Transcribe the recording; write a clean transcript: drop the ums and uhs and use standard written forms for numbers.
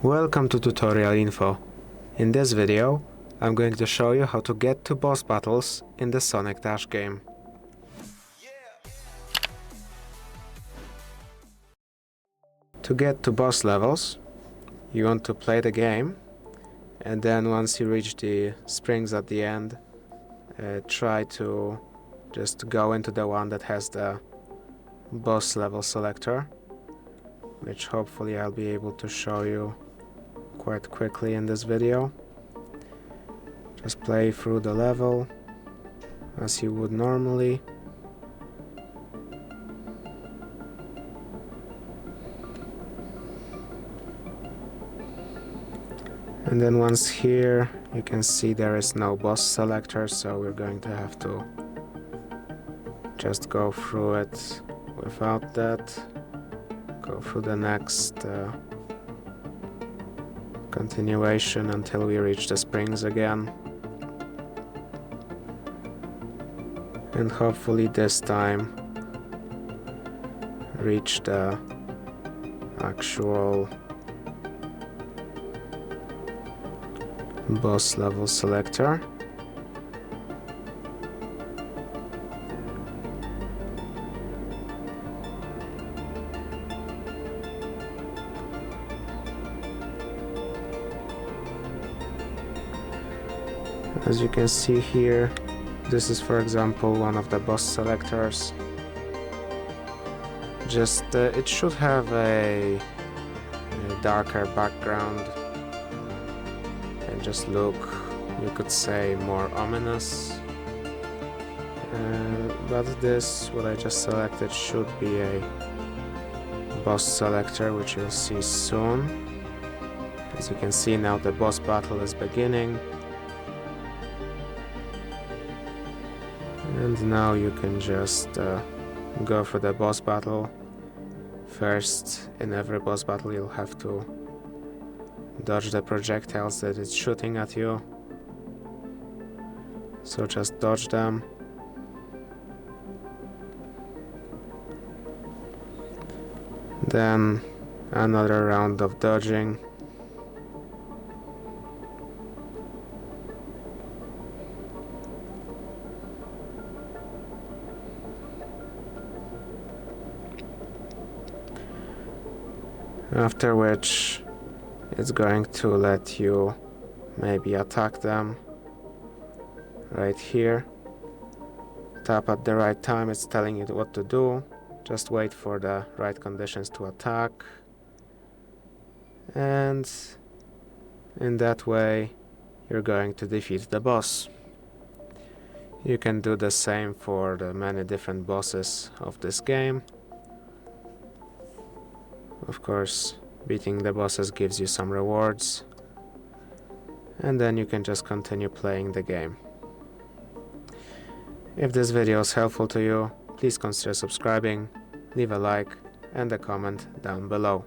Welcome to tutorial info. In this video, I'm going to show you how to get to boss battles in the Sonic Dash game. To get to boss levels, you want to play the game, and then once you reach the springs at the end, try to just go into the one that has the boss level selector, which hopefully I'll be able to show you quite quickly in this video. Just play through the level as you would normally. And then once here, you can see there is no boss selector, so we're going to have to just go through it without that. Go through the next continuation until we reach the springs again. And hopefully this time reach the actual boss level selector. As you can see here, this is for example one of the boss selectors. Just it should have a darker background and just look, you could say, more ominous. But this, what I just selected, should be a boss selector, which you'll see soon. As you can see now, the boss battle is beginning. And now you can just go for the boss battle. First, in every boss battle you'll have to dodge the projectiles that it's shooting at you. So just dodge them. Then another round of dodging. After which it's going to let you maybe attack them right here. Tap at the right time, it's telling you what to do. Just wait for the right conditions to attack. And in that way you're going to defeat the boss. You can do the same for the many different bosses of this game. Of course, beating the bosses gives you some rewards, and then you can just continue playing the game. If this video is helpful to you, please consider subscribing, leave a like and a comment down below.